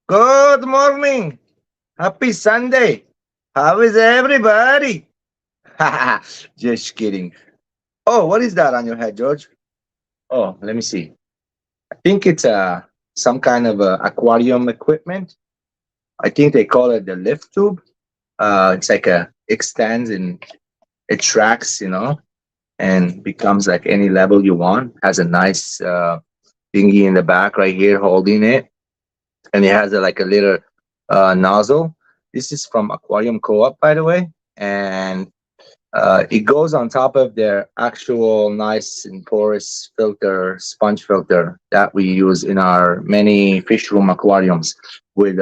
Good morning. Happy Sunday. How is everybody? Just kidding. Oh, what is that on your head, George? Oh, let me see. I think it's some kind of aquarium equipment. I think they call it the lift tube. It's like a extends and it tracks, and becomes like any level you want. Has a nice thingy in the back right here holding it, and it has like a little nozzle. This is from Aquarium Co-op, by the way, and it goes on top of their actual nice and porous filter, sponge filter that we use in our many fish room aquariums with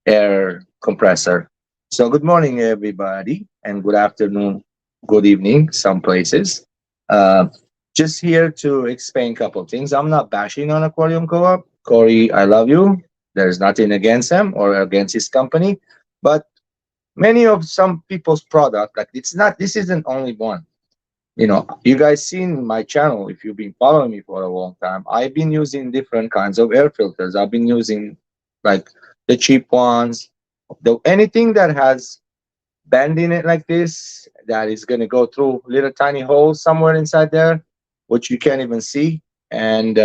air compressor. So, good morning, everybody, and good afternoon, good evening, some places. Uh, just here to explain a couple of things. I'm not bashing on Aquarium Co-op. Corey, I love you. There's nothing against him or against his company, but many of some people's product, like it's not, this isn't only one. You guys seen my channel. If you've been following me for a long time, I've been using different kinds of air filters. I've been using like the cheap ones, the anything that has bend in it like this, that is going to go through little tiny holes somewhere inside there, which you can't even see. And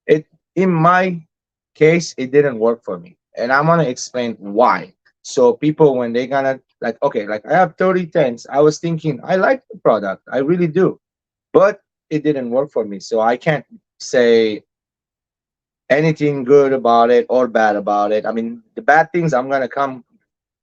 it in my case, it didn't work for me, and I'm going to explain why. So people, when they gonna, like, okay, like I have 30 tanks, I was thinking I like the product, I really do, but it didn't work for me, so I can't say anything good about it or bad about it. I mean, the bad things I'm gonna come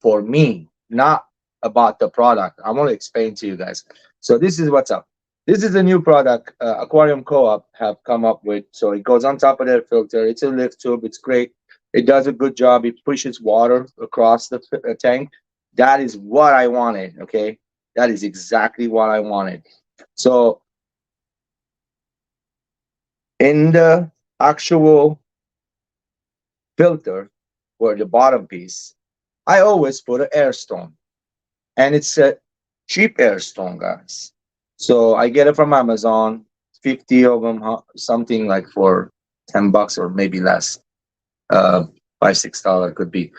for me, not about the product. I want to explain to you guys. So this is what's up. This is a new product Aquarium Co-op have come up with. So it goes on top of their filter. It's a lift tube. It's great. It does a good job. It pushes water across the tank. That is what I wanted. Okay, that is exactly what I wanted. So in the actual filter, or the bottom piece, I always put an air stone, and it's a cheap air stone, guys. So I get it from Amazon, 50 of them, something like for $10 or maybe less, uh, $5, $6 could be.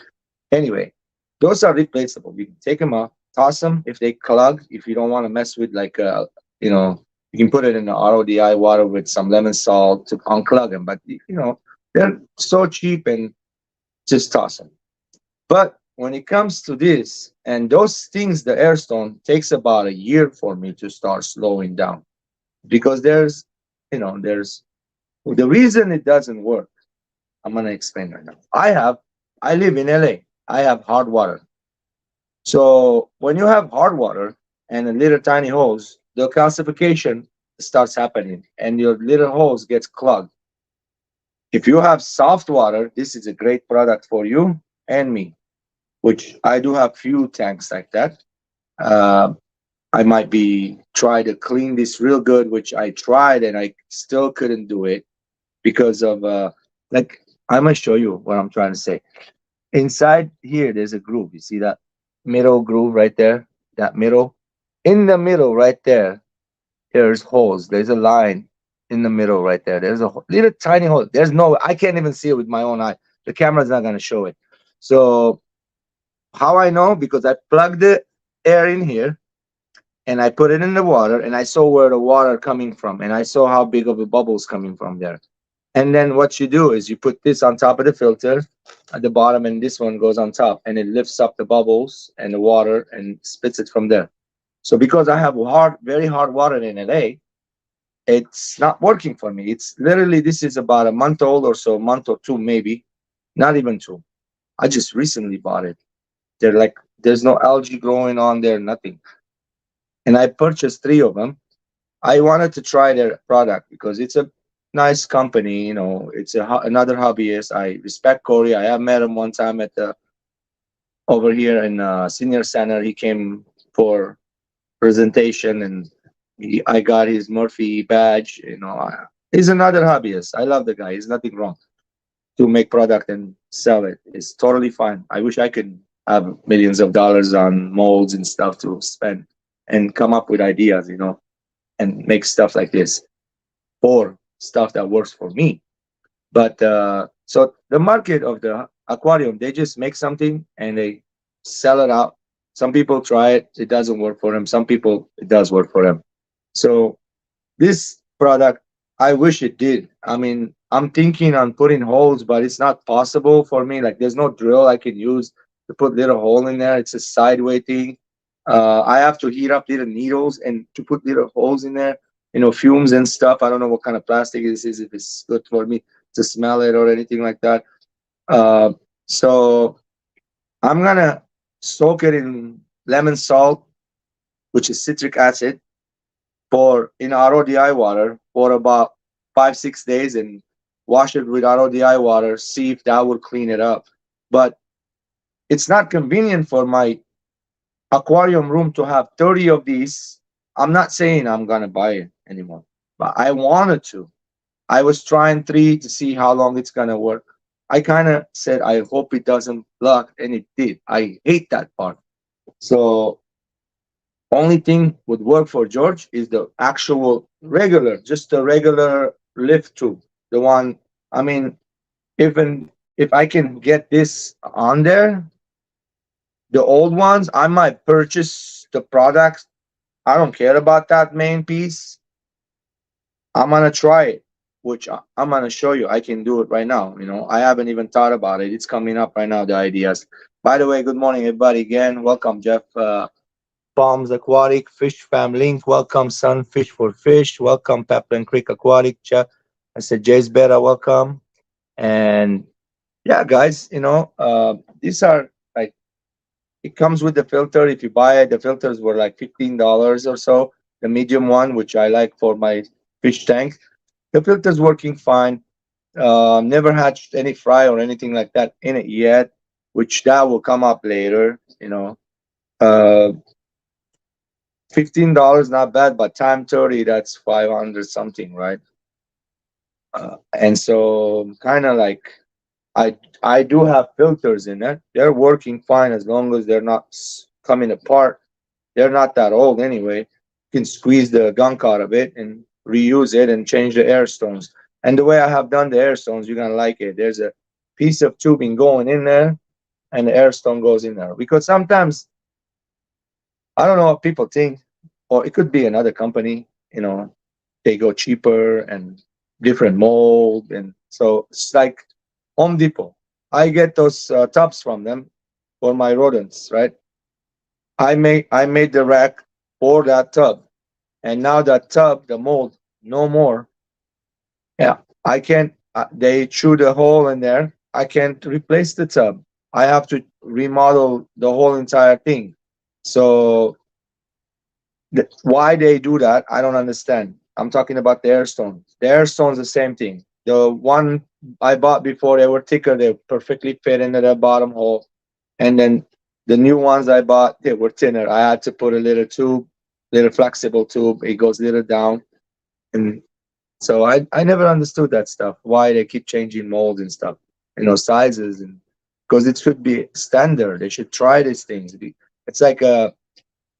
Anyway, those are replaceable. You can take them out, toss them if they clog. If you don't want to mess with like, you can put it in the RODI water with some lemon salt to unclog them. But they're so cheap, and just toss them. But when it comes to this and those things, the airstone takes about a year for me to start slowing down, because there's the reason it doesn't work. I'm gonna explain right now. I live in LA. I have hard water. So when you have hard water and a little tiny hose, the calcification starts happening, and your little hose gets clogged. If you have soft water, this is a great product for you and me, which I do have few tanks like that. Uh, I might be try to clean this real good, which I tried and I still couldn't do it because of like I'm gonna show you what I'm trying to say. Inside here, there's a groove. You see that middle groove right there? That middle. In the middle, right there, there's holes. There's a line in the middle right there. There's a little tiny hole. There's no. I can't even see it with my own eye. The camera's not gonna show it. So how I know? Because I plugged the air in here and I put it in the water, and I saw where the water coming from, and I saw how big of the bubbles coming from there. And then what you do is you put this on top of the filter at the bottom, and this one goes on top, and it lifts up the bubbles and the water and spits it from there. So because I have very hard water in LA, it's not working for me. It's literally, this is about a month old or so, month or two maybe, not even two. I just recently bought it. They're like, there's no algae growing on there, nothing. And I purchased three of them. I wanted to try their product because it's a nice company. It's another hobbyist. I respect Corey. I have met him one time at the over here in senior center. He came for presentation, and I got his Murphy badge. He's another hobbyist. I love the guy. He's nothing wrong to make product and sell it. It's totally fine. I wish I could have millions of dollars on molds and stuff to spend and come up with ideas, and make stuff like this, or stuff that works for me. But so the market of the aquarium. They just make something and they sell it out. Some people try it, it doesn't work for them. Some people it does work for them. So this product, I wish it did. I mean, I'm thinking on putting holes, but it's not possible for me. Like, there's no drill I can use to put little hole in there. It's a sideway thing. I have to heat up little needles and to put little holes in there. Fumes and stuff. I don't know what kind of plastic this is. If it's good for me to smell it or anything like that. Uh, so I'm gonna soak it in lemon salt, which is citric acid, for in RODI water for about 5 6 days and wash it with RODI water. See if that will clean it up. But it's not convenient for my aquarium room to have 30 of these. I'm not saying I'm gonna buy it anymore, but I wanted to. I was trying three to see how long it's gonna work. I kind of said I hope it doesn't block, and it did. I hate that part. So only thing would work for George is the actual regular, just the regular lift tube. The one, I mean, even if I can get this on there, the old ones, I might purchase the products. I don't care about that main piece. I'm gonna try it, which I'm gonna show you. I can do it right now. I haven't even thought about it. It's coming up right now, the ideas. By the way, good morning, everybody. Again, welcome, Jeff. Palms Aquatic, Fish Fam Link, welcome Sunfish for Fish, welcome Pepperland Creek Aquatic, I said Jay's better, welcome. And yeah, guys, these are like, it comes with the filter. If you buy it, the filters were like $15 or so. The medium one, which I like for my fish tank, the filter's working fine. Never had any fry or anything like that in it yet, which that will come up later. Uh, $15 not bad, but time 30, that's 500 something, right? And so kind of like, I do have filters in it. They're working fine as long as they're not coming apart. They're not that old anyway. You can squeeze the gunk out of it and reuse it and change the air stones. And the way I have done the air stones, you're gonna like it. There's a piece of tubing going in there, and the air stone goes in there. Because sometimes, I don't know what people think, or it could be another company. They go cheaper and different mold, and so it's like Home Depot. I get those tubs from them for my rodents, right? I made the rack for that tub, and now that tub, the mold, no more. Yeah, I can't. They chewed a hole in there. I can't replace the tub. I have to remodel the whole entire thing. So why they do that, I don't understand. I'm talking about the airstone. The airstone's the same thing. The one I bought before, they were thicker. They perfectly fit into the bottom hole. And then the new ones I bought, they were thinner. I had to put a little tube, little flexible tube. It goes little down. And so I never understood that stuff. Why they keep changing molds and stuff, sizes, and because it should be standard. They should try these things. It's like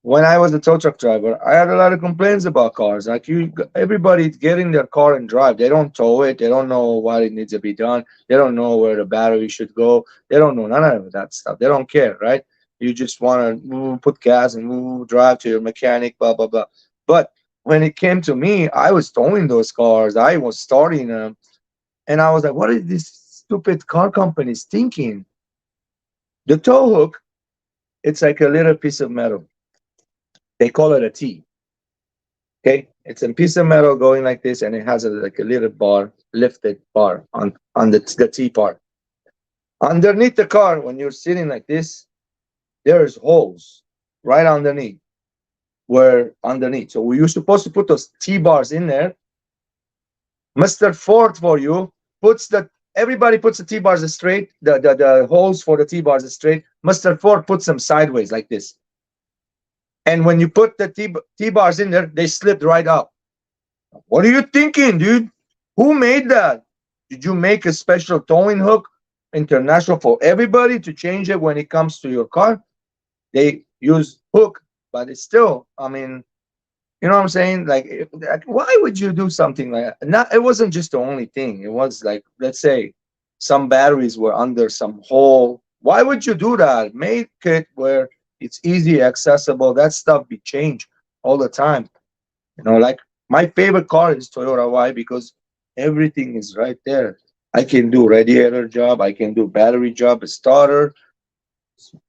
when I was a tow truck driver, I had a lot of complaints about cars. Like, everybody get in their car and drive. They don't tow it. They don't know what it needs to be done. They don't know where the battery should go. They don't know none of that stuff. They don't care, right? You just want to put gas and drive to your mechanic, blah blah blah. But when it came to me, I was towing those cars. I was starting them, and I was like, "What are these stupid car companies thinking?" The tow hook, it's like a little piece of metal. They call it a T. Okay, it's a piece of metal going like this, and it has like a little bar, lifted bar on the T part. Underneath the car, when you're sitting like this, there's holes right underneath. Where underneath, so you're supposed to put those T bars in there. Mr. Ford for you puts everybody puts the T bars straight, the holes for the T bars straight. Mr. Ford puts them sideways like this. And when you put the T bars in there, they slipped right out. What are you thinking, dude? Who made that? Did you make a special towing hook, international, for everybody to change it when it comes to your car? They use hook, but it's still, I mean, you know what I'm saying? Like, why would you do something like that? Not, it wasn't just the only thing. It was like, let's say, some batteries were under some hole. Why would you do that? Make it where it's easy accessible. That stuff be changed all the time. Like my favorite car is Toyota. Why? Because everything is right there. I can do radiator job, I can do battery job, starter,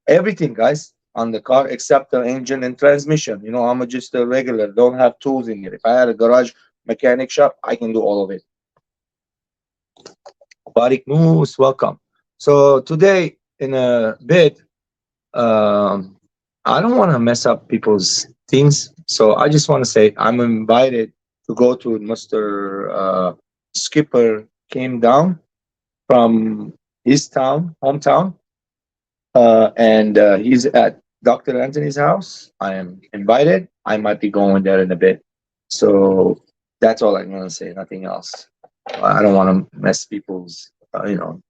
everything, guys, on the car except the engine and transmission. I'm just a regular, don't have tools in here. If I had a garage mechanic shop, I can do all of it. Barik Moose, welcome. So today, in a bit, um, I don't want to mess up people's things. So I just want to say I'm invited to go to Mr. Skipper came down from his town, hometown, and he's at Dr. Anthony's house. I am invited. I might be going there in a bit. So that's all I'm going to say. Nothing else. I don't want to mess people's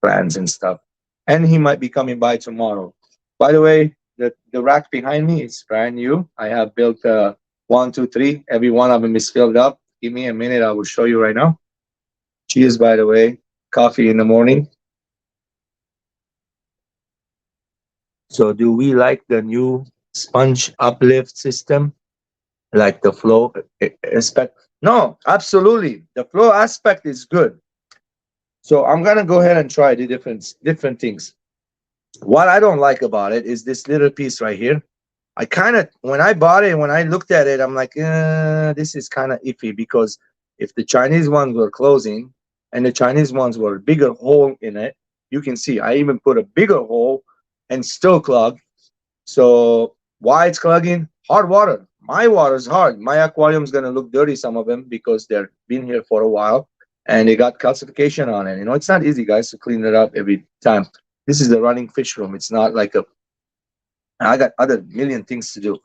plans and stuff. And he might be coming by tomorrow. By the way, the rack behind me is brand new. I have built one, two, three. Every one of them is filled up. Give me a minute. I will show you right now. Cheers, by the way. Coffee in the morning. So, do we like the new sponge uplift system? Like the flow aspect? No, absolutely. The flow aspect is good. So I'm gonna go ahead and try the different things. What I don't like about it is this little piece right here. I kind of, when I bought it, when I looked at it, I'm like, this is kind of iffy, because if the Chinese ones were closing and the Chinese ones were a bigger hole in it, you can see I even put a bigger hole and still clog. So why it's clogging? Hard water. My water is hard. My aquarium's gonna look dirty, some of them, because they've been here for a while and they got calcification on it. It's not easy, guys, to clean it up every time. This is the running fish room. It's not like I got other million things to do.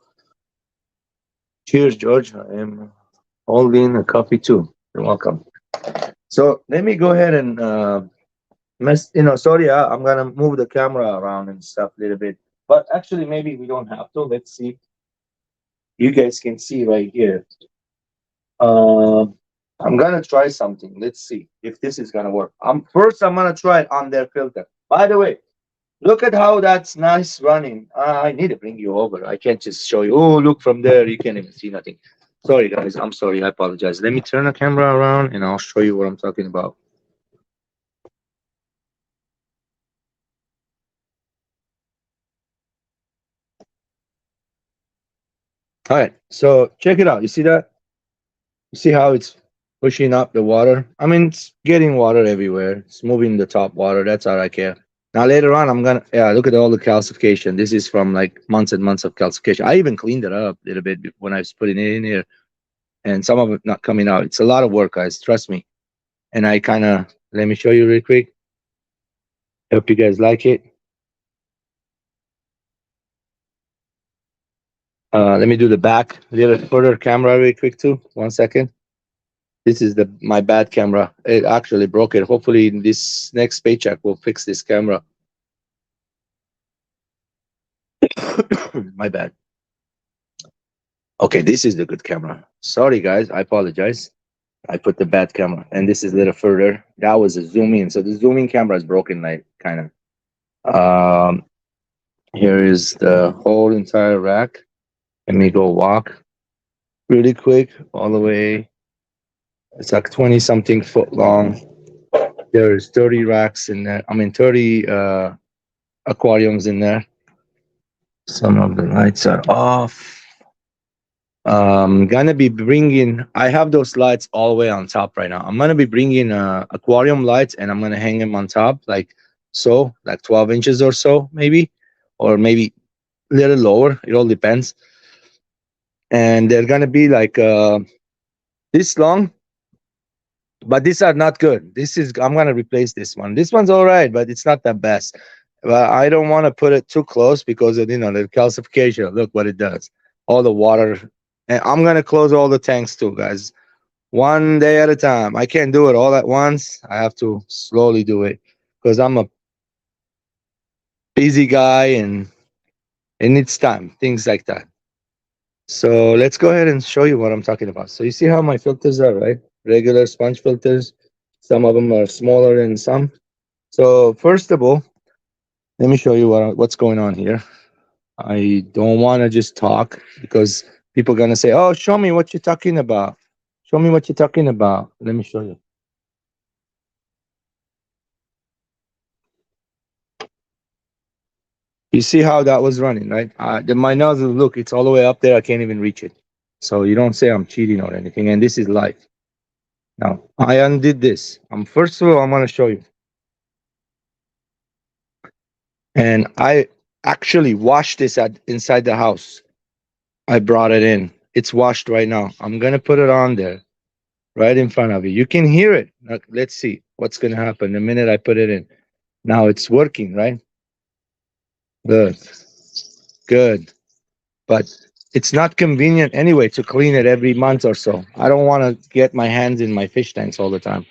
Cheers, George. I am holding a coffee too. You're welcome. So let me go ahead and sorry, I'm gonna move the camera around and stuff a little bit. But actually, maybe we don't have to. Let's see. You guys can see right here. Uh, I'm gonna try something. Let's see if this is gonna work. I'm gonna try it on their filter. By the way, look at how that's nice running. I need to bring you over. I can't just show you. Oh, look from there. You can't even see nothing. Sorry, guys. I'm sorry. I apologize. Let me turn the camera around and I'll show you what I'm talking about. All right. So check it out. You see that? You see how it's pushing up the water? I mean, it's getting water everywhere. It's moving the top water. That's all I care. Now later on, look at all the calcification. This is from like months and months of calcification. I even cleaned it up a little bit when I was putting it in here, and some of it not coming out. It's a lot of work, guys. Trust me. And let me show you real quick. Hope you guys like it. Let me do the back a little further camera real quick too. 1 second. This is my bad camera. It actually broke it. Hopefully in this next paycheck we'll fix this camera. My bad. Okay, this is the good camera. Sorry guys, I apologize. I put the bad camera, and this is a little further. That was a zoom in. So the zooming camera is broken, like kind of. Here is the whole entire rack. Let me go walk really quick all the way. It's like 20 something foot long. There's 30 racks in there. 30 aquariums in there. Some of the lights are off. Gonna be bringing, I have those lights all the way on top right now. I'm gonna be bringing aquarium lights, and I'm gonna hang them on top like 12 inches or so, maybe, or maybe a little lower. It all depends. And they're gonna be like this long, but these are not good. I'm gonna replace this one. This one's all right, but it's not the best. But I don't want to put it too close because of, the calcification. Look what it does. All the water. And I'm gonna close all the tanks too, guys. One day at a time. I can't do it all at once. I have to slowly do it because I'm a busy guy and it needs time. Things like that. So let's go ahead and show you what I'm talking about. So you see how my filters are, right? Regular sponge filters. Some of them are smaller than some. So first of all, let me show you what's going on here. I don't want to just talk because people are gonna say, "Oh, show me what you're talking about. Show me what you're talking about." Let me show you. You see how that was running, right? My nozzle, look, it's all the way up there. I can't even reach it. So you don't say I'm cheating or anything. And this is live. Now I undid this. First of all, I'm gonna show you. And I actually washed this at inside the house. I brought it in. It's washed right now. I'm gonna put it on there, right in front of you. You can hear it. Now, let's see what's gonna happen the minute I put it in. Now it's working, right? Good, good. But it's not convenient anyway to clean it every month or so. I don't want to get my hands in my fish tanks all the time.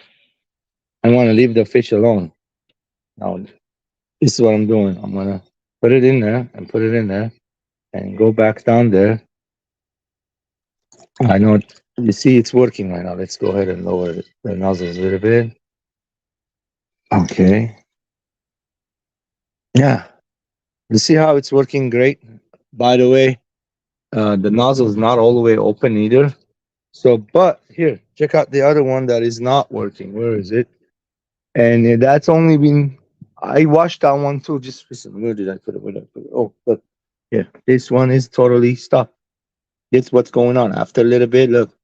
I want to leave the fish alone. Now, this is what I'm doing. I'm gonna put it in there and put it in there and go back down there. I know you see it's working right now. Let's go ahead and lower the nozzle a little bit. Okay. Yeah. You see how it's working great? By the way, the nozzle is not all the way open either. So, but here, check out the other one that is not working. Where is it? And that's only been, I watched that one too. Just recently. Where did I put it? Where did I put it? Oh, look. Yeah, this one is totally stopped. It's what's going on. After a little bit, look,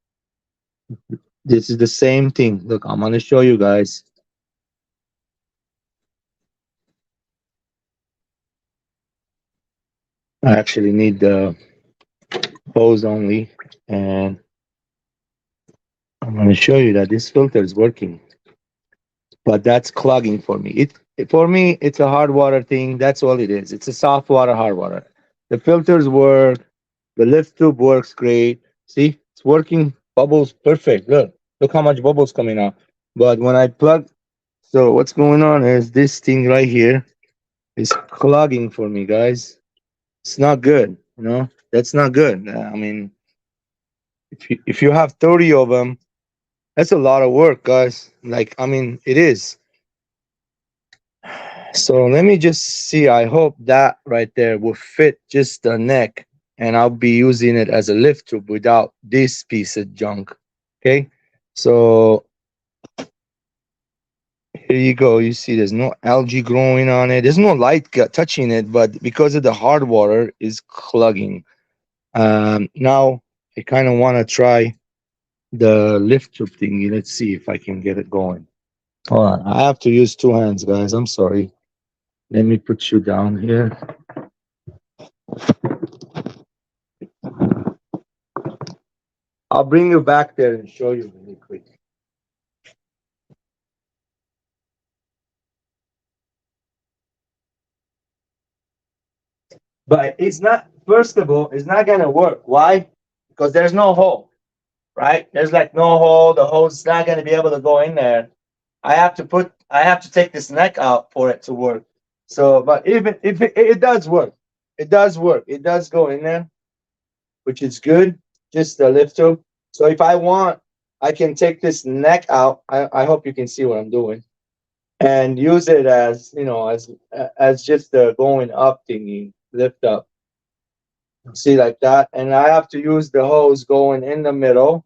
this is the same thing. Look, I'm gonna show you guys. I actually need the hose only, and I'm gonna show you that this filter is working. But that's clogging for me. For me, it's a hard water thing. That's all it is. It's a soft water, hard water. The filters work. The lift tube works great. See, it's working. Bubbles perfect. Look how much bubbles coming out. But when I plug, so what's going on is this thing right here is clogging for me, guys. It's not good. That's not good. I mean, if you have 30 of them, that's a lot of work, guys. Like, I mean, it is. So let me just see. I hope that right there will fit just the neck, and I'll be using it as a lift tube without this piece of junk. Okay. So here you go. You see, there's no algae growing on it. There's no light touching it, but because of the hard water, is clogging. Now I kind of want to try the lift tube thingy. Let's see if I can get it going. Hold on. I have to use two hands, guys. I'm sorry. Let me put you down here. I'll bring you back there and show you really quick. But it's not, first of all, it's not going to work. Why? Because there's no hole, right? There's like no hole. The hole's not going to be able to go in there. I have to take this neck out for it to work. So, but even if it does work, it does work. It does go in there, which is good. Just the lift tube. So if I want, I can take this neck out. I hope you can see what I'm doing and use it as, as just the going up thingy, lift up. See, like that. And I have to use the hose going in the middle.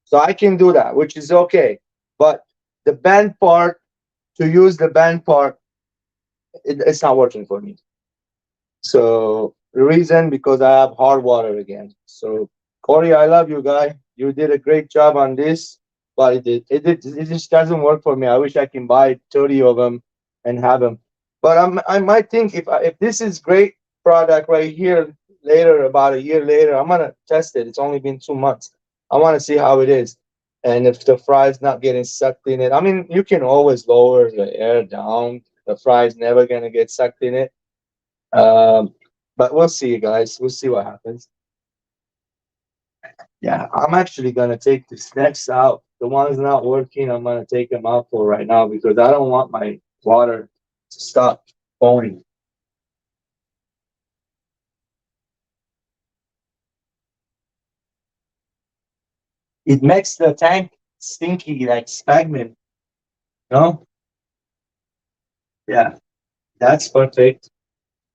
So I can do that, which is okay. But the bend part, to use the bend part, it's not working for me. So the reason, because I have hard water again. So Corey, I love you, guy. You did a great job on this, but it just doesn't work for me. I wish I can buy 30 of them and have them. But I might think if this is great product right here later, about a year later, I'm gonna test it. It's only been 2 months. I want to see how it is, and if the fry's not getting sucked in it. I mean, you can always lower the air down. The fry's never gonna get sucked in it, but we'll see, guys. We'll see what happens. Yeah, I'm actually gonna take the snacks out. The ones not working, I'm gonna take them out for right now because I don't want my water to stop going. It makes the tank stinky like stagnant. No, Yeah, that's perfect.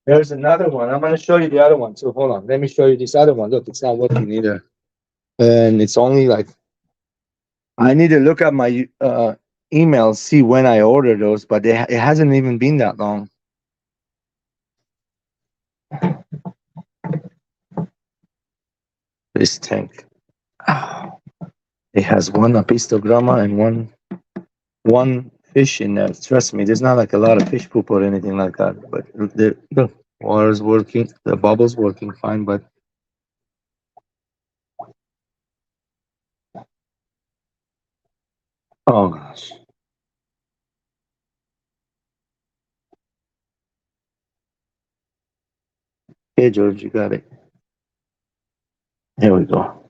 There's another one. I'm gonna show you the other one. So hold on. Let me show you this other one. Look, it's not working either. And it's only like I need to look at my emails, see when I ordered those, but it hasn't even been that long. This tank. Ah, it has one apistogramma and one fish in there. Trust me, there's not like a lot of fish poop or anything like that. But the water's working, the bubble's working fine. But oh gosh, hey George, you got it. Here we go.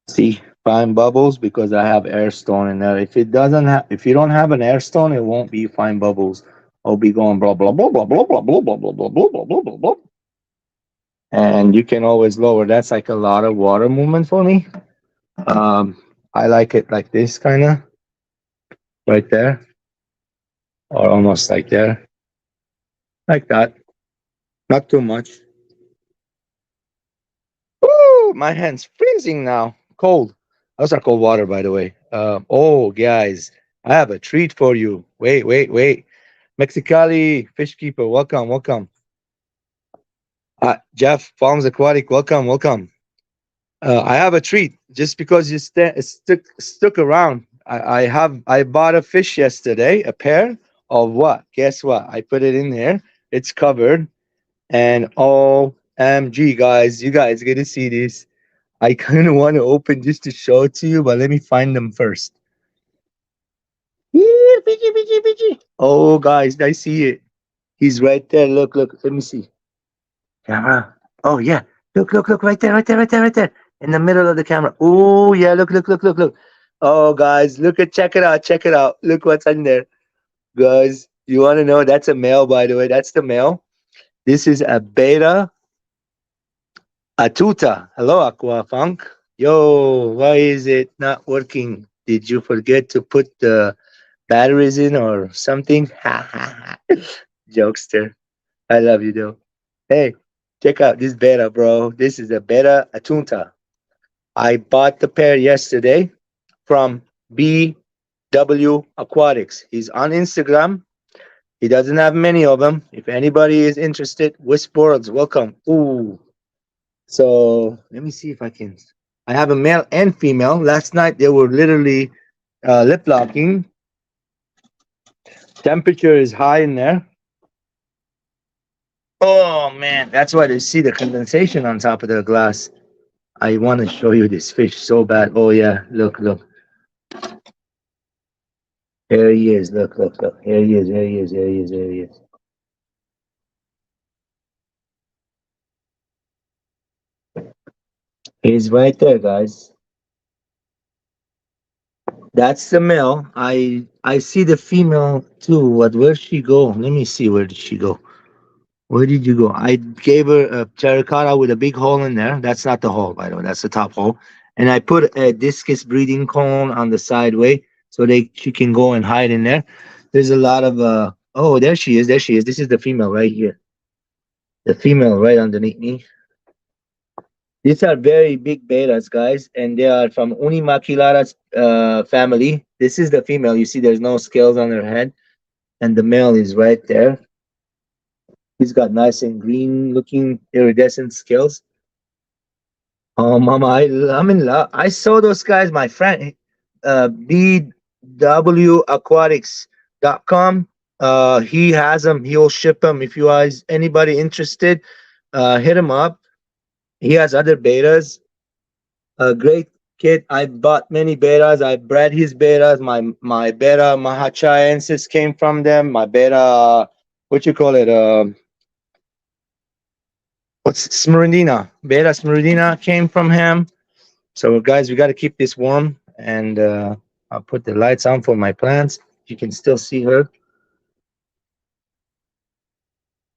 See, fine bubbles because I have air stone in there. If it doesn't have, if you don't have an air stone, it won't be fine bubbles. I'll be going blah blah blah blah blah blah blah blah blah blah blah blah blah blah blah. And you can always lower. That's like a lot of water movement for me. Um, I like it like this kind of right there, or almost like there, like that. Not too much. Ooh, my hand's freezing now. Cold. Those are cold water, by the way. Oh, guys, I have a treat for you. Wait, wait, wait. Mexicali fish keeper, welcome, welcome. Jeff Farms Aquatic, welcome, welcome. I have a treat just because you stuck around. I bought a fish yesterday, a pair of what? Guess what? I put it in there. It's covered, and OMG, guys, you guys get to see this. I kind of want to open just to show it to you, but let me find them first. Yeah, Fiji, Fiji, Fiji. Oh, guys, I see it. He's right there. Look, look. Let me see. Camera. Oh, yeah. Look, look, look. Right there, right there, right there, right there. In the middle of the camera. Oh, yeah. Look, look, look, look, look. Oh, guys, look at, check it out. Check it out. Look what's in there. Guys, you want to know? That's a male, by the way. That's the male. This is a beta Atuta. Hello, Aqua Funk. Yo, why is it not working? Did you forget to put the batteries in or something? Ha ha ha. Jokester. I love you though. Hey, check out this beta, bro. This is a beta Atunta. I bought the pair yesterday from BW Aquatics. He's on Instagram. He doesn't have many of them. If anybody is interested, Wisp Worlds, welcome. Ooh. So let me see if I can. I have a male and female. Last night they were literally lip locking. Temperature is high in there. Oh man, that's why they see the condensation on top of the glass. I want to show you this fish so bad. Oh yeah, look, look. Here he is. Look, look, look. Here he is. Here he is. Here he is. Here he is. He's right there, guys. That's the male. I see the female too. What? Where'd she go? Let me see. Where did she go? Where did you go? I gave her a terracotta with a big hole in there. That's not the hole, by the way. That's the top hole. And I put a discus breeding cone on the sideway so she can go and hide in there. There's a lot of oh, there she is. There she is. This is the female right here. The female right underneath me. These are very big betas, guys, and they are from Unimaculata's family. This is the female. You see, there's no scales on her head, and the male is right there. He's got nice and green looking iridescent scales. Oh, mama, I'm in love. I saw those guys, my friend, bwaquatics.com. He has them. He'll ship them. If you guys, anybody interested, hit him up. He has other betas. A great kid. I bought many betas. I bred his betas. My beta Mahachiensis came from them. My beta, what you call it? What's Smeridina? Beta Smeridina came from him. So guys, we got to keep this warm, and I'll put the lights on for my plants. You can still see her.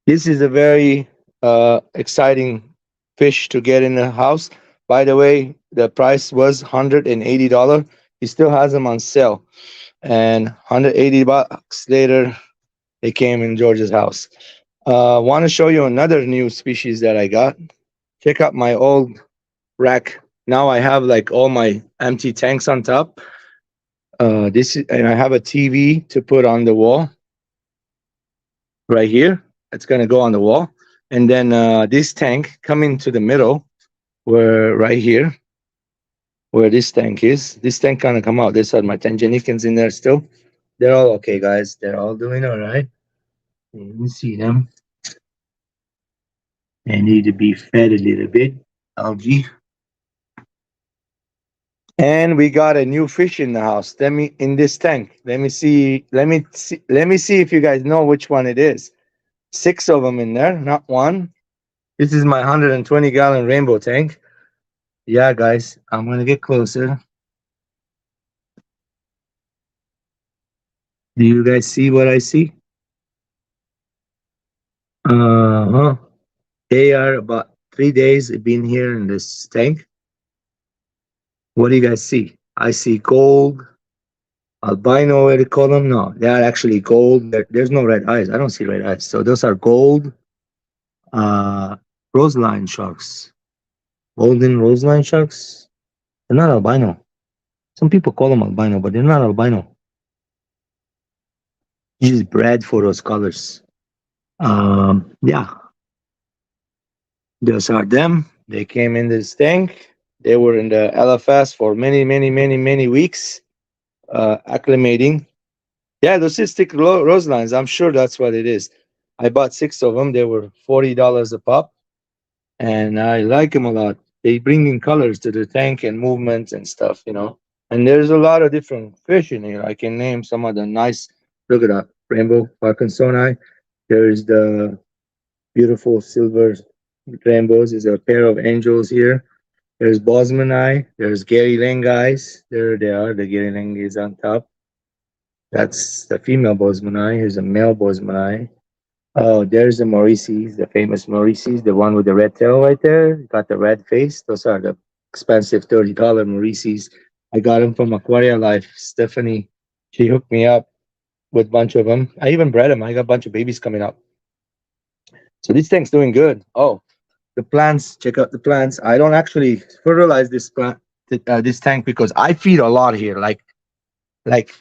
This is a very exciting fish to get in the house. By the way, the price was $180. He still has them on sale. And $180 later, they came in George's house. Want to show you another new species that I got. Check out my old rack. Now I have like all my empty tanks on top. And I have a TV to put on the wall right here. It's gonna go on the wall, and then this tank coming to the middle, where right here, where this tank is. This tank gonna come out. This are my Tanjanikans in there still. They're all okay, guys. They're all doing all right. You can see them. They need to be fed a little bit. Algae. And we got a new fish in the house. Let me in this tank. Let me see. Let me see. Let me see if you guys know which one it is. Six of them in there, not one. This is my 120-gallon rainbow tank. Yeah, guys, I'm gonna get closer. Do you guys see what I see? Uh-huh. They are about 3 days been here in this tank. What do you guys see? I see gold, albino, what do you call them? No, they are actually gold. There's no red eyes. I don't see red eyes. So those are gold, uh, roseline sharks. Golden roseline sharks. They're not albino. Some people call them albino, but they're not albino. Just bred for those colors. Yeah, those are them. They came in this tank. They were in the LFS for many, many, many, many weeks, acclimating. Yeah, those cystic rose lines. I'm sure that's what it is. I bought six of them. They were $40 a pop, and I like them a lot. They bring in colors to the tank and movements and stuff, you know. And there's a lot of different fish in here. I can name some of the nice. Look at that rainbow Parkinsoni. There's the beautiful silver rainbows. There's a pair of angels here. There's Bosmanai. There's Gary Langais. There they are. The Gary Lang is on top. That's the female Bosmanai. Here's a male Bosmanai. Oh, there's the Maurices, the famous Maurices, the one with the red tail right there. Got the red face. Those are the expensive $30 Maurices. I got them from Aquaria Life. Stephanie, she hooked me up with a bunch of them. I even bred them. I got a bunch of babies coming up. So this tank's doing good. Oh, the plants. Check out the plants. I don't actually fertilize this plant, this tank, because I feed a lot here. Like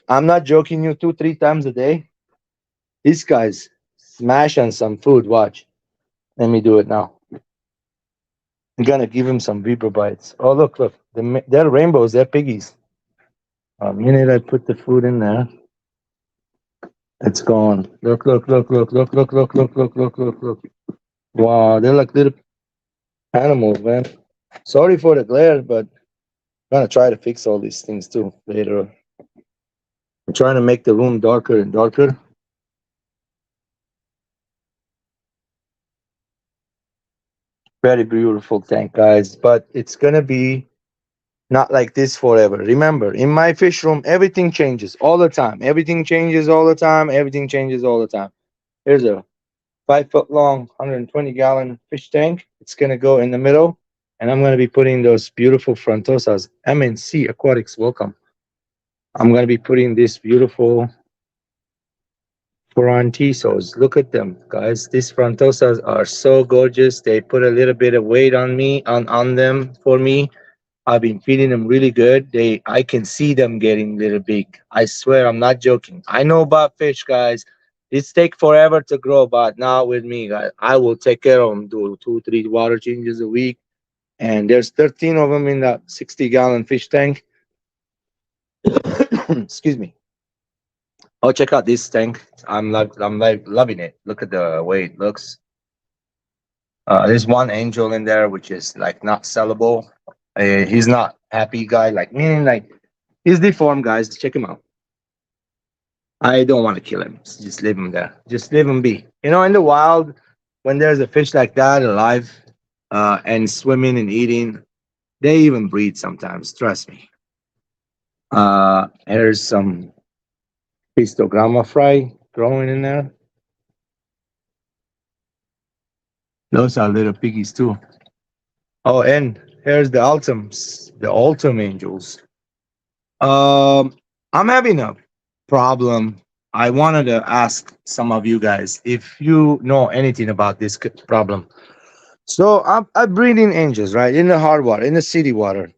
I'm not joking you, 2-3 times a day. These guys smash on some food. Watch. Let me do it now. I'm gonna give him some Vibra bites. Oh look, they're rainbows. They're piggies. A minute I put the food in there, it's gone. Look. Wow, they're like little animals, man. Sorry for the glare, but I'm gonna try to fix all these things too later. I'm trying to make the room darker and darker. Very beautiful tank, guys, but it's gonna be not like this forever. Remember, in my fish room, everything changes all the time. Everything changes all the time. Everything changes all the time. Here's a 5 foot long, 120-gallon fish tank. It's gonna go in the middle, and I'm gonna be putting those beautiful frontosas. MNC Aquatics, welcome. I'm gonna be putting this beautiful Frontisos. Look at them, guys. These frontosas are so gorgeous. They put a little bit of weight on me, on them for me. I've been feeding them really good. I can see them getting a little big. I swear, I'm not joking. I know about fish, guys. It's take forever to grow, but not with me, guys. I will take care of them. Do 2-3 water changes a week, and there's 13 of them in that 60-gallon fish tank. Excuse me. Oh, check out this tank. I'm like loving it. Look at the way it looks. There's one angel in there which is like not sellable. He's not happy guy like me. Like he's deformed, guys. Check him out. I don't want to kill him. Just leave him there. Just leave him be. You know, in the wild, when there's a fish like that alive, and swimming and eating, they even breed sometimes. Trust me. Here's some histogramma fry growing in there. Those are little piggies too. Oh, and here's the Ultums, the Ultim angels. Um, I'm having a problem. I wanted to ask some of you guys if you know anything about this problem. So I'm breeding angels, right, in the hard water, in the city water,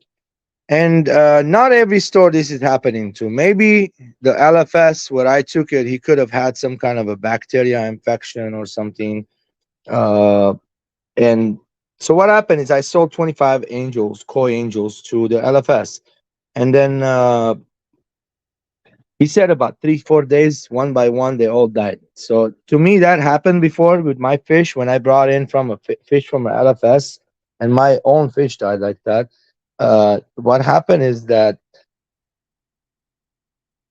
and not every store this is happening to. Maybe the LFS where I took it, he could have had some kind of a bacteria infection or something. Uh, and so what happened is I sold 25 angels, koi angels, to the LFS, and then he said about 3 4 days, one by one, they all died. So to me, that happened before with my fish when I brought in from a fish from a LFS, and my own fish died like that. What happened is that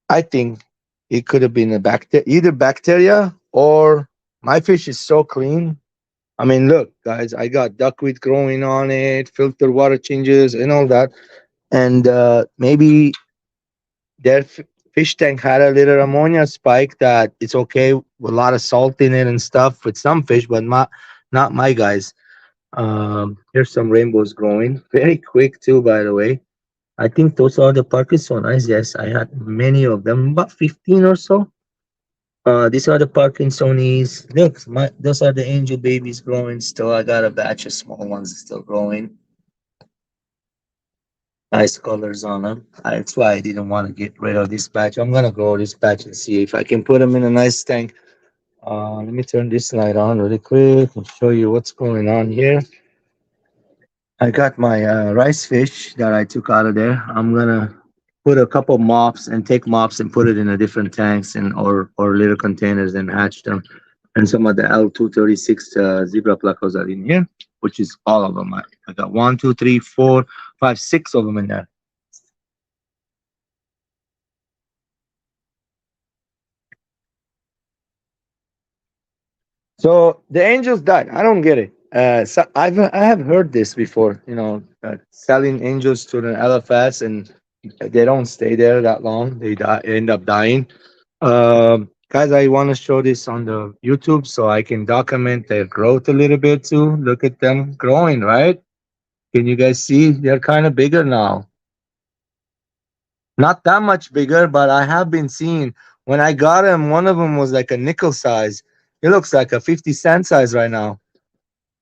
I think it could have been a either bacteria or my fish is so clean. I mean, look, guys, I got duckweed growing on it, filter water changes, and all that. And maybe their fish tank had a little ammonia spike that it's okay with a lot of salt in it and stuff with some fish, but not my guys. Here's some rainbows growing very quick too, by the way. I think those are the Parkinsonites. Yes, I had many of them, about 15 or so. These are the Parkinsonies. Look, those are the angel babies growing still. I got a batch of small ones still growing. Nice colors on them. That's why I didn't want to get rid of this batch. I'm gonna grow this batch and see if I can put them in a nice tank. Let me turn this light on really quick and show you what's going on here. I got my rice fish that I took out of there. I'm gonna put a couple mops and take mops and put it in a different tanks and or little containers and hatch them. And some of the L236 zebra placos are in here, which is all of them. I got one, two, three, four, five, six of them in there. So the angels died. I don't get it. So I have heard this before. Selling angels to the LFS and they don't stay there that long. They die, end up dying. Guys, I want to show this on the YouTube so I can document their growth a little bit too. Look at them growing, right? Can you guys see? They're kind of bigger now. Not that much bigger, but I have been seeing when I got them. One of them was like a nickel size. It looks like a 50 cent size right now.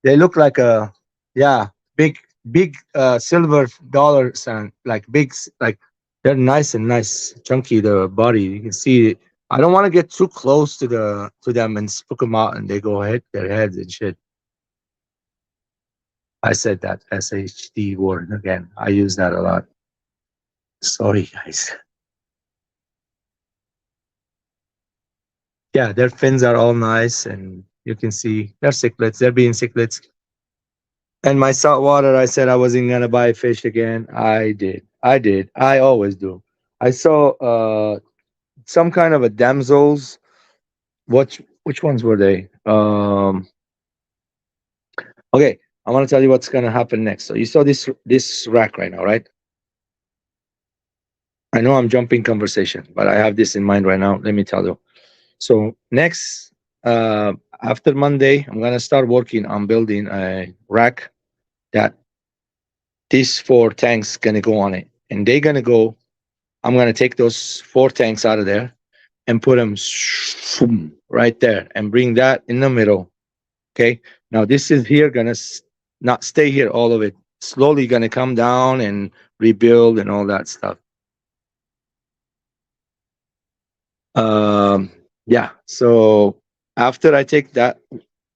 They look like a yeah, big silver dollar sign, like like they're nice and nice, chunky the body. You can see I don't want to get too close to them and spook them out and they go hit their heads and shit. I said that SHD word again. I use that a lot. Sorry guys. Yeah, their fins are all nice and you can see they're cichlids. They're being cichlids. And my saltwater, I said I wasn't gonna buy fish again. I did. I did. I always do. I saw some kind of a damsels. Which ones were they? Okay, I want to tell you what's gonna happen next. So you saw this rack right now, right? I know I'm jumping conversation, but I have this in mind right now. Let me tell you. So next, after Monday, I'm gonna start working on building a rack that these four tanks gonna go on it, and they're gonna go. I'm gonna take those four tanks out of there and put them right there and bring that in the middle. Okay. Now this is here gonna not stay here all of it. Slowly gonna come down and rebuild and all that stuff. Um, yeah. So after I take that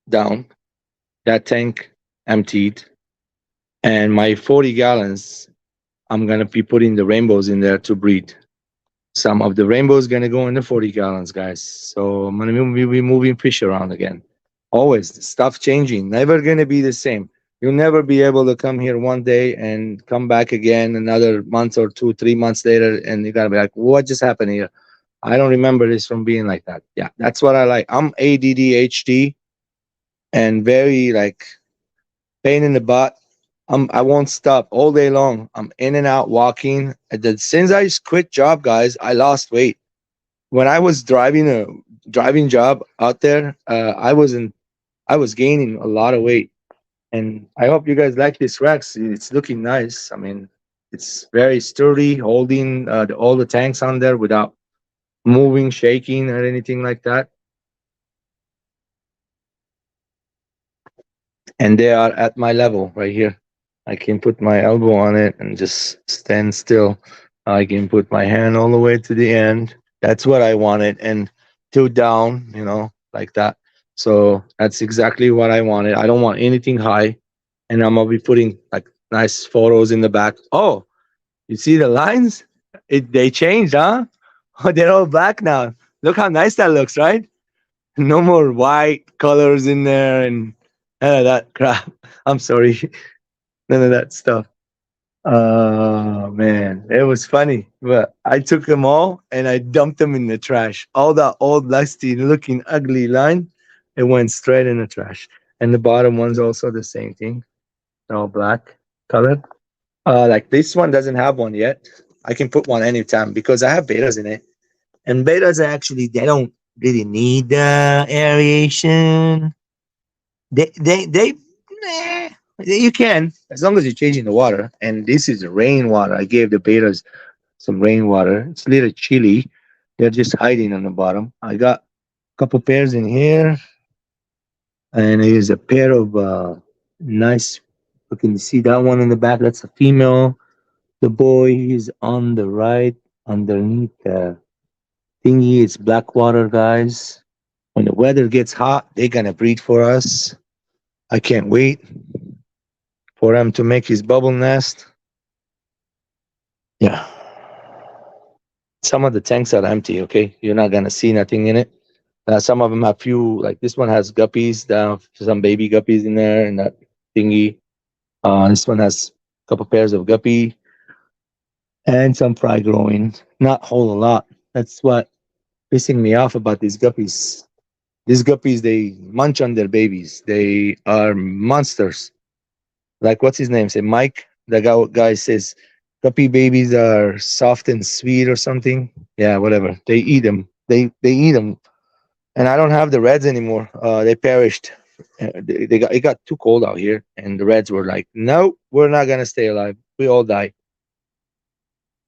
down, that tank emptied, and my 40 gallons, I'm gonna be putting the rainbows in there to breed. Some of the rainbow is gonna go in the 40 gallons, guys. So I'm gonna be moving fish around again. Always stuff changing, never gonna be the same. You'll never be able to come here one day and come back again another month or two, 3 months later, and you're gonna be like, what just happened here? I don't remember this from being like that. Yeah, that's what I like. I'm ADDHD and very like pain in the butt. I won't stop all day long. I'm in and out walking. Since I just quit job, guys, I lost weight when I was driving a driving job out there, I was gaining a lot of weight. And I hope you guys like this Rex. It's looking nice. I mean, It's very sturdy, holding all the tanks on there without moving, shaking, or anything like that. And they are at my level right here. I can put my elbow on it and just stand still. I can put my hand all the way to the end. That's what I wanted. And two down, like that. So that's exactly what I wanted. I don't want anything high. And I'm gonna be putting like nice photos in the back. Oh, you see the lines? They changed, huh? Oh, they're all black now. Look how nice that looks, right? No more white colors in there and none of that crap. I'm sorry, none of that stuff. Oh man, it was funny. But I took them all and I dumped them in the trash. All that old, lusty, looking, ugly line, it went straight in the trash. And the bottom one's also the same thing. They're all black colored. Like this one doesn't have one yet. I can put one anytime because I have betas in it. And betas are actually they don't really need aeration. They nah, you can as long as you're changing the water. And this is rainwater. I gave the betas some rainwater. It's a little chilly. They're just hiding on the bottom. I got a couple pairs in here, and here's a pair of nice. You can see that one in the back. That's a female. The boy is on the right underneath the thingy. It's black water, guys. When the weather gets hot, they're gonna breed for us. I can't wait for him to make his bubble nest. Yeah. Some of the tanks are empty, okay? You're not gonna see nothing in it. Some of them have few, like this one has guppies, some baby guppies in there and that thingy. This one has a couple pairs of guppy and some fry growing. Not whole a lot. That's what pissing me off about these guppies. These guppies, they munch on their babies. They are monsters. Like what's his name? Say Mike. The guy says guppy babies are soft and sweet or something. Yeah, whatever. They eat them. They eat them. And I don't have the reds anymore. They perished. They got it got too cold out here, and the reds were like, "No, we're not gonna stay alive. We all die."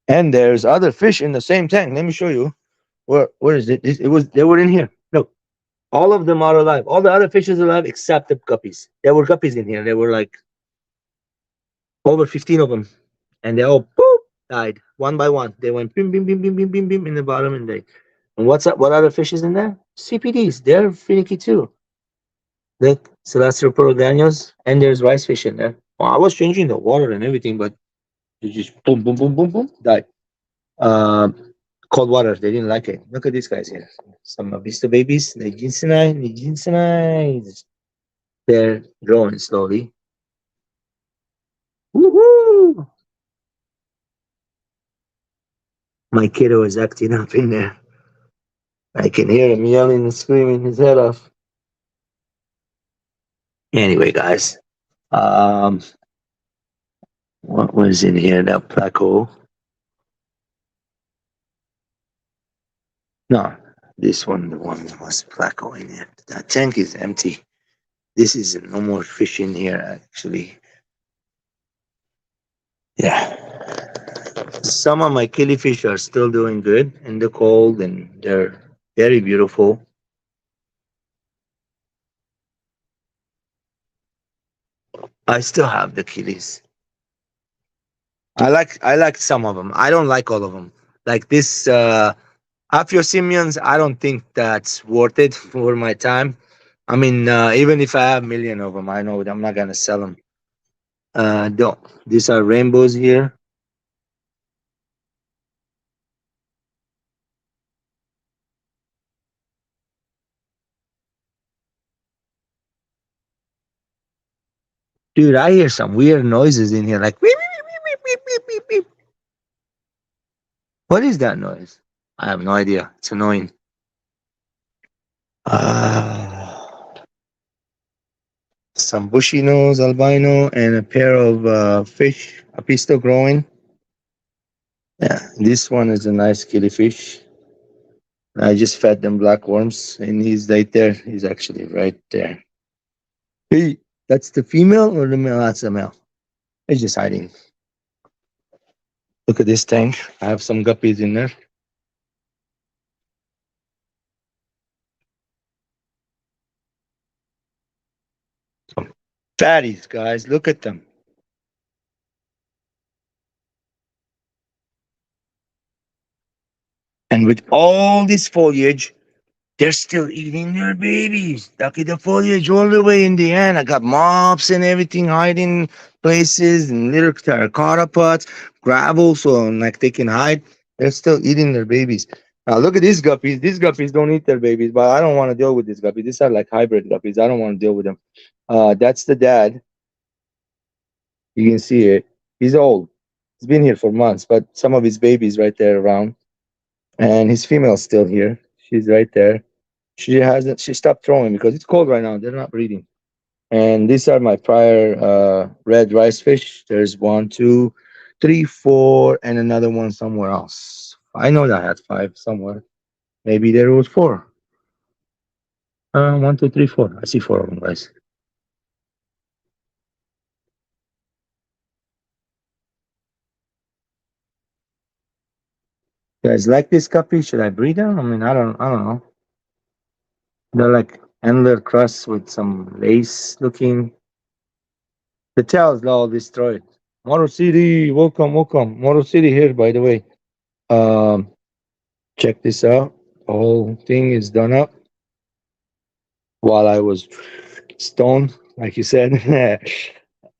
And there's other fish in the same tank. Let me show you. Where is it? It was they were in here. Look, all of them are alive. All the other fishes are alive except the guppies. There were guppies in here. There were like over 15 of them, and they all boop died one by one. They went bim bim bim bim bim bim bim in the bottom, and they. And what's up? What other fish is in there? CPDs. They're finicky too. Look, celestial pearl Daniels, and there's rice fish in there. Well, I was changing the water and everything, but they just boom boom boom boom boom died. Um, Cold water. They didn't like it. Look at these guys here. Some Vista babies. The they're growing slowly. Woohoo! My kiddo is acting up in there. I can hear him yelling and screaming his head off. Anyway, guys, um, what was in here? That placo? No, this one, the one that was placo in here. That tank is empty. This is no more fish in here, actually. Yeah. Some of my killifish are still doing good in the cold, and they're very beautiful. I still have the killies. I like some of them. I don't like all of them. Like this Aphyosimians, I don't think that's worth it for my time. I mean, even if I have a million of them, I know I'm not gonna sell them. Don't. These are rainbows here. Dude, I hear some weird noises in here, like beep, beep, beep, beep, beep, beep, beep, beep. What is that noise? I have no idea. It's annoying. Some bushy nose albino and a pair of fish, a pisto growing. Yeah, this one is a nice killifish. I just fed them black worms, and he's right there. He's actually right there. Hey, that's the female or the male? That's the male. He's just hiding. Look at this tank. I have some guppies in there. Some fatties, guys. Look at them. And with all this foliage, they're still eating their babies. Look at the foliage all the way in the end. I got mops and everything hiding places and little terracotta pots, gravel, so like they can hide. They're still eating their babies. Now look at these guppies. These guppies don't eat their babies, but I don't want to deal with these guppies. These are like hybrid guppies. I don't want to deal with them. That's the dad. You can see it. He's old. He's been here for months, but some of his babies right there around. And his female's still here. She's right there. She hasn't. She stopped throwing because it's cold right now. They're not breeding. And these are my prior red rice fish. There's one, two, three, four, and another one somewhere else. I know that I had five somewhere. Maybe there was four. One, two, three, four. I see four of them, guys. You guys like this guppy? Should I breed them? I mean, I don't know. They're like antler crusts with some lace looking. The tails all destroyed. Motor City, welcome, welcome. Motor City here, by the way. Um, check this out. The whole thing is done up while I was stoned, like you said.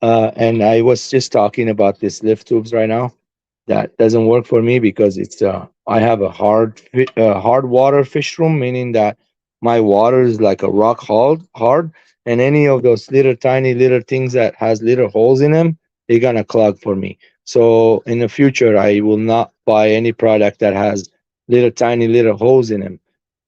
And I was just talking about this lift tubes right now. That doesn't work for me because it's I have a hard water fish room, meaning that my water is like a rock hard, and any of those little tiny little things that has little holes in them, they're gonna clog for me. So in the future, I will not buy any product that has little tiny little holes in them.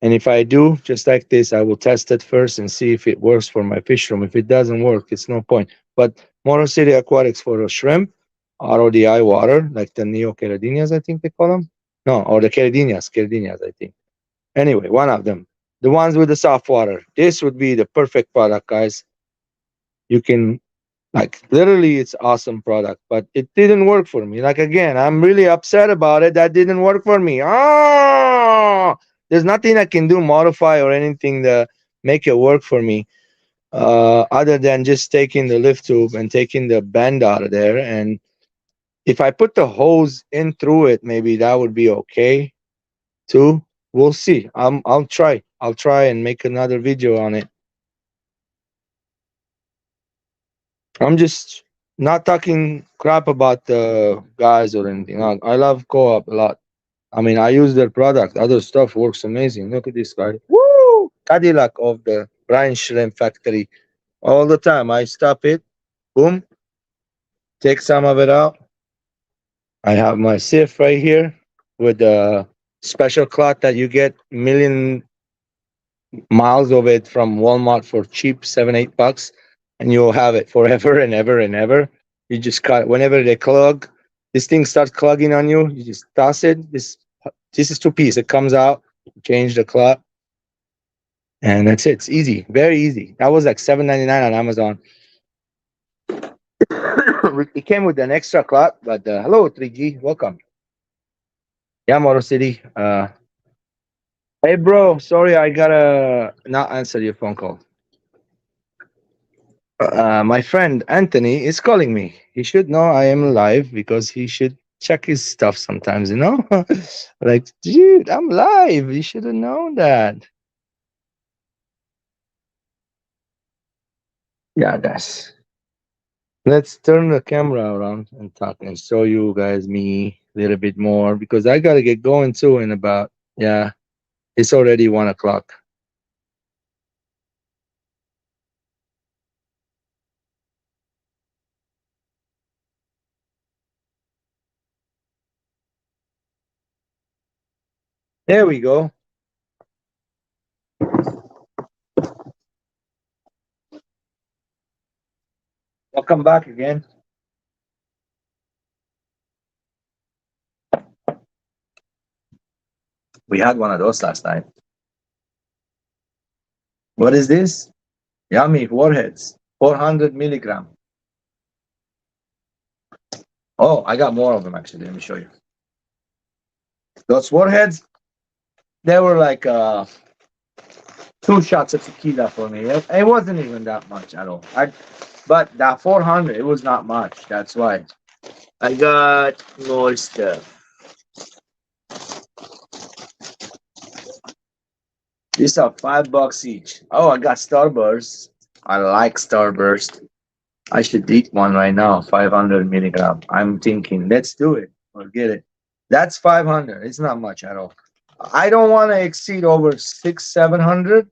And if I do, just like this, I will test it first and see if it works for my fish room. If it doesn't work, it's no point. But Motor City Aquatics for a shrimp, RODI water, like the neocaridinias, I think they call them. No, or the caridinias, I think. Anyway, one of them. The ones with the soft water. This would be the perfect product, guys. You can, like, literally, it's awesome product, but it didn't work for me. Like, again, I'm really upset about it. That didn't work for me. Ah, there's nothing I can do, modify or anything to make it work for me, other than just taking the lift tube and taking the bend out of there. And if I put the hose in through it, maybe that would be okay too. We'll see. I'll try. I'll try and make another video on it. I'm just not talking crap about the guys or anything. I love Co-op a lot. I mean, I use their product. Other stuff works amazing. Look at this guy. Woo! Cadillac of the Brian Shrimp Factory. All the time. I stop it. Boom. Take some of it out. I have my sieve right here with the special cloth that you get million miles of it from Walmart for cheap, 7, 8 bucks, and you'll have it forever and ever and ever. You just cut whenever they clog. This thing starts clogging on you. You just toss it. This is 2 piece. It comes out. Change the cloth, and that's it. It's easy, very easy. That was like 7.99 on Amazon. It came with an extra cloth, but hello 3G, welcome. Yeah, Motor City. Hey, bro. Sorry, I gotta not answer your phone call. My friend Anthony is calling me. He should know I am live because he should check his stuff sometimes, you know? Like, dude, I'm live. You should have known that. Yeah, guys. Let's turn the camera around and talk and show you guys me a little bit more because I gotta get going too in about, yeah, it's already 1 o'clock. There we go. Welcome back again. We had one of those last night. What is this? Yummy warheads, 400 milligram. Oh, I got more of them actually. Let me show you. Those warheads, they were like two shots of tequila for me. It wasn't even that much at all. But that 400, it was not much. That's why I got more stuff. These are $5 each. Oh, I got Starburst. I like Starburst. I should eat one right now. 500 milligram. I'm thinking, let's do it or get it. That's 500. It's not much at all. I don't want to exceed over 700.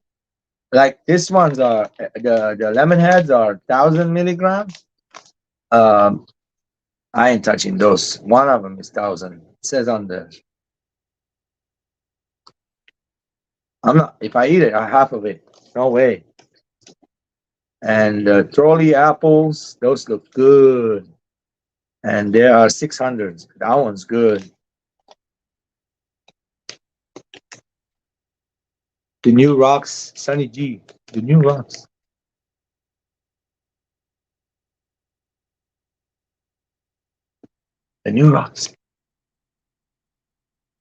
Like this ones are the lemon heads are 1,000 milligrams. Um, I ain't touching those. One of them is 1,000. It says on the. I'm not. If I eat it, I half of it. No way. And trolley apples, those look good. And there are 600s. That one's good. The new rocks, Sunny G. The new rocks. The new rocks.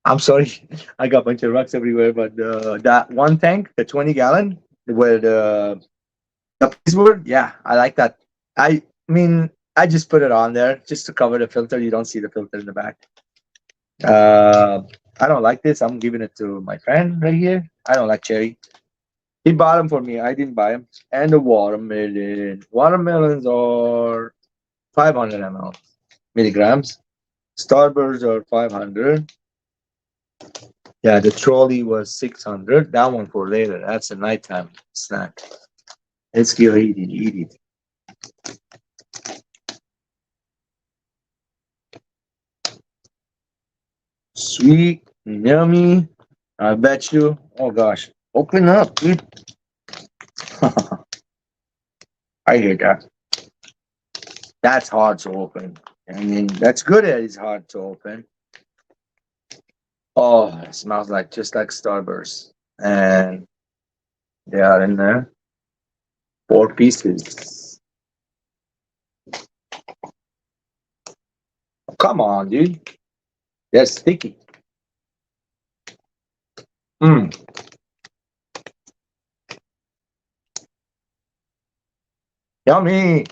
I'm sorry, I got a bunch of rocks everywhere, but that one tank, the 20 gallon, where the piece were, yeah, I like that. I mean, I just put it on there just to cover the filter. You don't see the filter in the back. Uh, I don't like this. I'm giving it to my friend right here. I don't like cherry. He bought them for me. I didn't buy them. And the watermelon. Watermelons are 500 milligrams. Starbursts are 500. Yeah, the trolley was 600. That one for later. That's a nighttime snack. Let's go eat it. Eat it. Sweet, yummy. I bet you. Oh gosh. Open up, dude. I hear that. That's hard to open. I mean, that's good that it's hard to open. Oh, it smells like just like Starburst. And they are in there. 4 pieces. Come on, dude. They're sticky. Mm, yummy.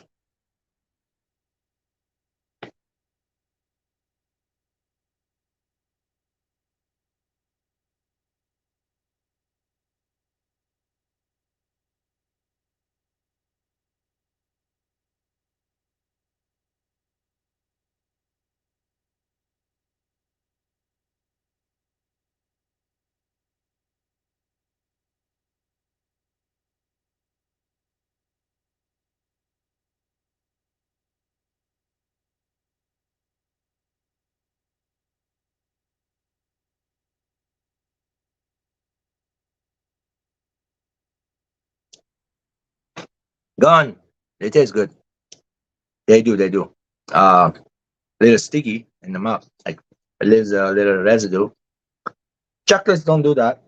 Gone. They taste good. They do. They do. Little sticky in the mouth. Like it leaves a little residue. Chocolates don't do that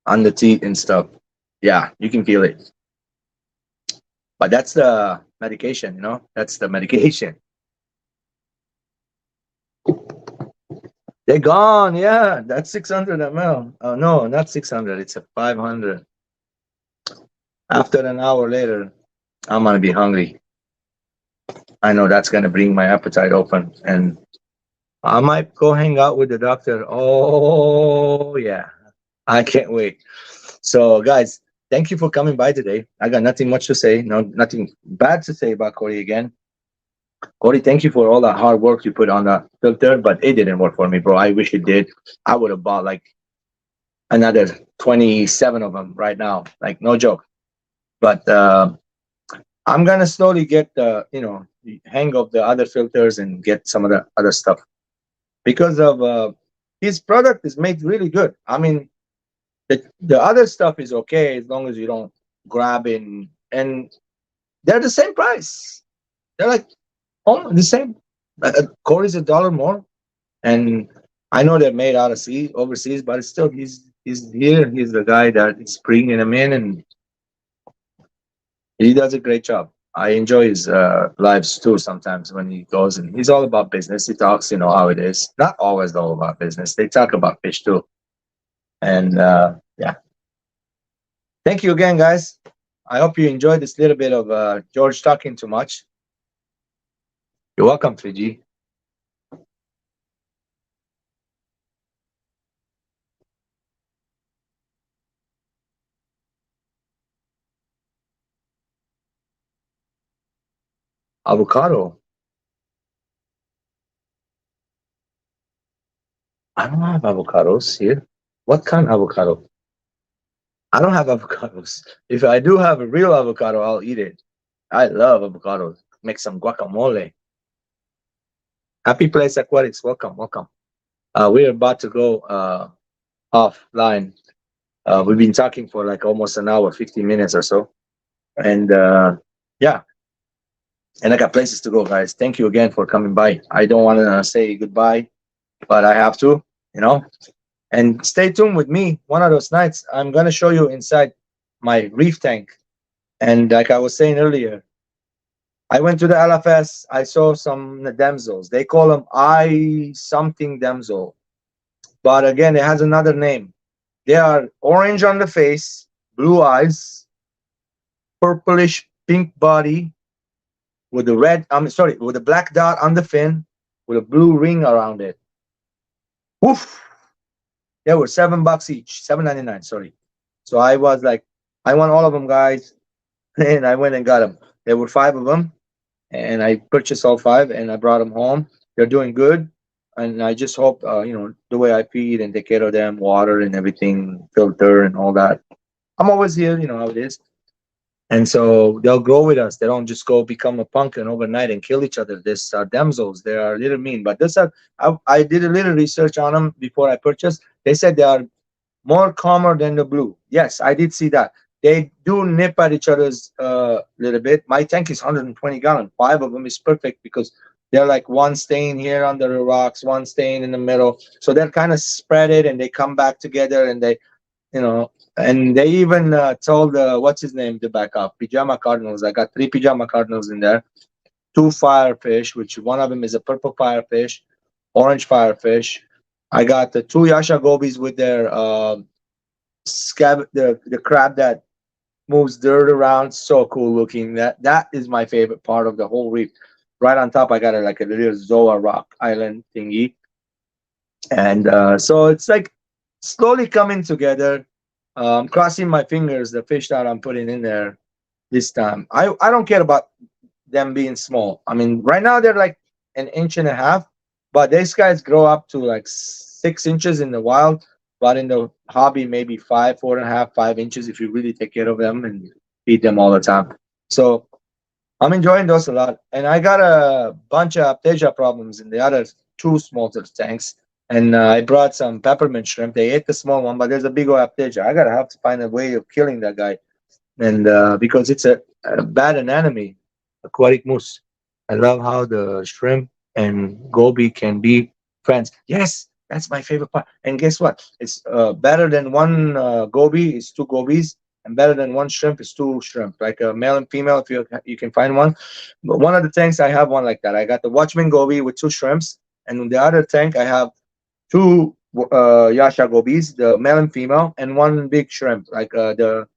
on the teeth and stuff. Yeah, you can feel it. But that's the medication, That's the medication. They're gone. Yeah, that's 600 ml. Oh, no, not 600. It's a 500. After an hour later, I'm going to be hungry. I know that's going to bring my appetite open. And I might go hang out with the doctor. Oh, yeah. I can't wait. So, guys, thank you for coming by today. I got nothing much to say. No, nothing bad to say about Corey again. Corey, thank you for all that hard work you put on that filter, but it didn't work for me, bro. I wish it did. I would have bought like another 27 of them right now. Like, no joke. But I'm gonna slowly get the hang of the other filters and get some of the other stuff because of his product is made really good. I mean, the other stuff is okay as long as you don't grab in, and they're the same price. They're like the same. Corey's $1 more, and I know they're made out of overseas, but it's still he's here. He's the guy that is bringing them in, and he does a great job. I enjoy his lives too sometimes when he goes, and he's all about business. He talks, how it is. Not always all about business. They talk about fish too. And yeah, thank you again, guys. I hope you enjoyed this little bit of George talking too much. You're welcome, 3G. Avocado. I don't have avocados here. What kind of avocado? I don't have avocados. If I do have a real avocado, I'll eat it. I love avocados. Make some guacamole. Happy Place Aquatics. Welcome, welcome. We're about to go offline. We've been talking for like almost an hour, 15 minutes or so. And yeah, and I got places to go, guys. Thank you again for coming by. I don't want to say goodbye, but I have to, you know. And stay tuned with me. One of those nights, I'm going to show you inside my reef tank. And like I was saying earlier, I went to the LFS. I saw some damsels. They call them I something damsel. But again, it has another name. They are orange on the face, blue eyes, purplish pink body with a red, I'm sorry, with a black dot on the fin with a blue ring around it. Woof. They were $7 each, 7.99. Sorry. So I was like, I want all of them, guys, and I went and got them. There were five of them, and I purchased all five, and I brought them home. They're doing good, and I just hope, the way I feed and take care of them, water and everything, filter and all that. I'm always here. You know how it is. And so they'll grow with us. They don't just go become a pumpkin overnight and kill each other. This damsels, they are a little mean. But this, I did a little research on them before I purchased. They said they are more calmer than the blue. Yes, I did see that. They do nip at each other's little bit. My tank is 120 gallon. Five of them is perfect because they're like one staying here under the rocks, one staying in the middle. So they're kind of spread it and they come back together and they, and they even told what's his name to back up pajama cardinals. I got three pajama cardinals in there, two firefish, which one of them is a purple firefish, orange firefish. I got the two yasha gobies with their scab, the crab that moves dirt around. So cool looking. That is my favorite part of the whole reef. Right on top, I got like a little zoa rock island thingy, and so it's like slowly coming together. Crossing my fingers, the fish that I'm putting in there this time. I don't care about them being small. I mean, right now they're like an inch and a half, but these guys grow up to like 6 inches in the wild, but in the hobby maybe five, 4.5, 5 inches if you really take care of them and feed them all the time. So I'm enjoying those a lot. And I got a bunch of aptasia problems in the other two smaller tanks. And I brought some peppermint shrimp. They ate the small one, but there's a big old aptasia. I gotta have to find a way of killing that guy, and because it's a bad enemy, aquatic moose. I love how the shrimp and goby can be friends. Yes, that's my favorite part. And guess what? It's better than one goby is two gobies, and better than one shrimp is two shrimp. Like a male and female, if you can find one. But one of the tanks I have one like that. I got the Watchman goby with two shrimps, and in the other tank I have two yasha gobies, the male and female, and one big shrimp, like the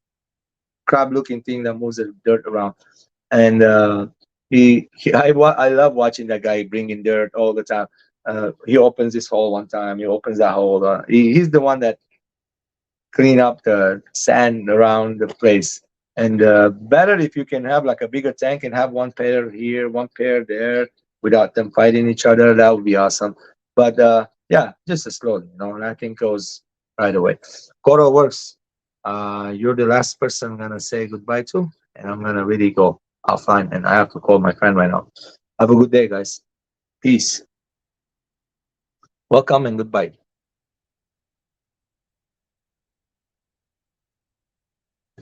crab-looking thing that moves the dirt around. And I love watching that guy bringing dirt all the time. He opens this hole one time. He opens that hole. He's the one that clean up the sand around the place. And better if you can have like a bigger tank and have one pair here, one pair there, without them fighting each other. That would be awesome. But yeah, just a slowly, and I think goes right away. Coro works. You're the last person I'm gonna say goodbye to, and I'm gonna really go offline. And I have to call my friend right now. Have a good day, guys. Peace. Welcome and goodbye.